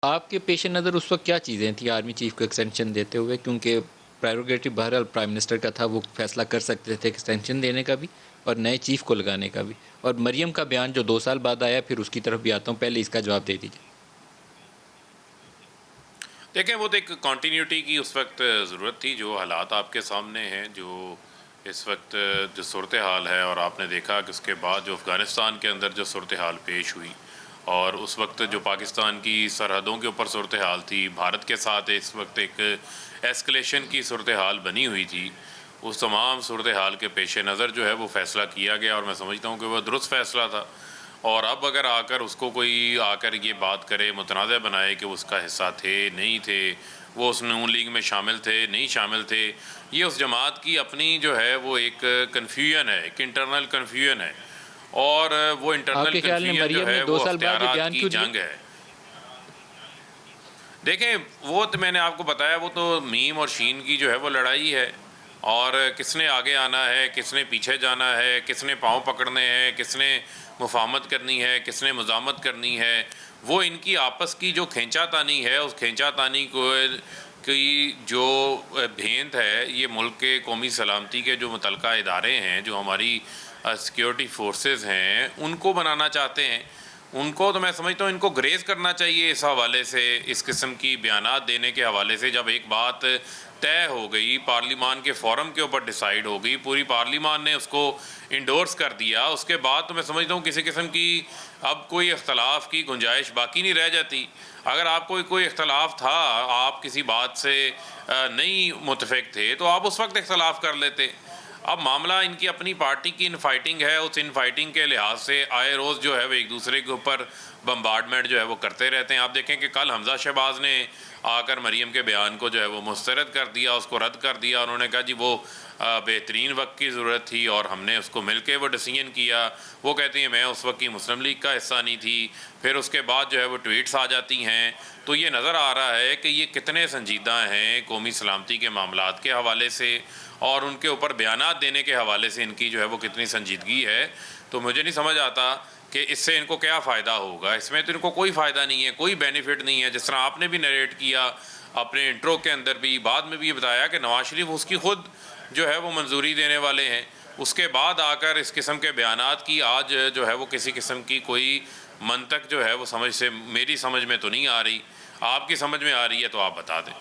आपके पेश नज़र उस वक़्त क्या चीज़ें थी आर्मी चीफ़ को एक्सटेंशन देते हुए? क्योंकि प्रेरोगेटिव बहरहाल प्राइम मिनिस्टर का था, वो फ़ैसला कर सकते थे एक्सटेंशन देने का भी और नए चीफ़ को लगाने का भी। और मरियम का बयान जो 2 साल बाद आया, फिर उसकी तरफ भी आता हूँ, पहले इसका जवाब दे दीजिए। देखें, वो तो एक कॉन्टीन्यूटी की उस वक़्त ज़रूरत थी, जो हालात आपके सामने हैं, जो इस वक़्त जो सूरत हाल है, और आपने देखा कि उसके बाद जो अफ़गानिस्तान के अंदर जो सूरत हाल पेश हुई, और उस वक़्त जो पाकिस्तान की सरहदों के ऊपर सूरत हाल थी, भारत के साथ इस वक़्त एक एस्केलेशन की सूरत हाल बनी हुई थी। उस तमाम सूरत हाल के पेश नज़र जो है वो फ़ैसला किया गया, और मैं समझता हूँ कि वह दुरुस्त फ़ैसला था। और अब अगर आकर उसको कोई आकर ये बात करे, मुतनाज़ बनाए कि वो उसका हिस्सा थे, नहीं थे, वो उस नून लीग में शामिल थे, नहीं शामिल थे, ये उस जमात की अपनी जो है वो एक कन्फ्यूजन है, एक इंटरनल कन्फ्यूजन है। और वो इंटरनल आपके ख़्याल में कन्फ्यूजन जो मरियम ने है 2 वो साल बाद ये अख्तियारात बयान की क्यों दिया? जंग है। देखें, वो तो मैंने आपको बताया, वो तो मीम और शीन की जो है वो लड़ाई है, और किसने आगे आना है, किसने पीछे जाना है, किसने पाँव पकड़ने हैं, किसने मुफाहमत करनी है, किसने मज़ामत करनी है, वो इनकी आपस की जो खींचातानी है, उस खींचातानी को की जो भेंत है, ये मुल्क के कौमी सलामती के जो मुतलका इदारे हैं, जो हमारी सिक्योरिटी फोर्सेस हैं, उनको बनाना चाहते हैं। उनको तो मैं समझता हूँ इनको ग्रेज़ करना चाहिए इस हवाले से, इस किस्म की बयानात देने के हवाले से। जब एक बात तय हो गई, पार्लिमान के फ़ोरम के ऊपर डिसाइड हो गई, पूरी पार्लिमान ने उसको इंडोर्स कर दिया, उसके बाद तो मैं समझता हूँ किसी किस्म की अब कोई इख्तलाफ की गुंजाइश बाकी नहीं रह जाती। अगर आपको कोई इख्तलाफ था, आप किसी बात से नहीं मुतफिक थे, तो आप उस वक्त इख्तलाफ कर लेते। अब मामला इनकी अपनी पार्टी की इनफाइटिंग है, उस इनफाइटिंग के लिहाज से आए रोज़ जो है वो एक दूसरे के ऊपर बम्बार्डमेंट जो है वो करते रहते हैं। आप देखें कि कल हमज़ा शहबाज ने आकर मरीम के बयान को जो है वो मुस्तरद कर दिया, उसको रद्द कर दिया। उन्होंने कहा जी वो बेहतरीन वक्त की ज़रूरत थी और हमने उसको मिल के वो डिसीजन किया। वो कहती हैं मैं उस वक्त की मुस्लिम लीग का हिस्सा नहीं थी। फिर उसके बाद जो है वो ट्वीट्स आ जाती हैं। तो ये नज़र आ रहा है कि ये कितने संजीदा हैं कौमी सलामती के मामलात के हवाले से, और उनके ऊपर बयानात देने के हवाले से इनकी जो है वो कितनी संजीदगी है। तो मुझे नहीं समझ आता कि इससे इनको क्या फ़ायदा होगा। इसमें तो इनको कोई फ़ायदा नहीं है, कोई बेनिफिट नहीं है। जिस तरह आपने भी नरेट किया अपने इंट्रो के अंदर भी, बाद में भी ये बताया कि नवाज शरीफ उसकी ख़ुद जो है वो मंजूरी देने वाले हैं। उसके बाद आकर इस किस्म के बयानात की आज जो है वो किसी किस्म की कोई मंतक जो है वो समझ से मेरी समझ में तो नहीं आ रही। आपकी समझ में आ रही है तो आप बता दें।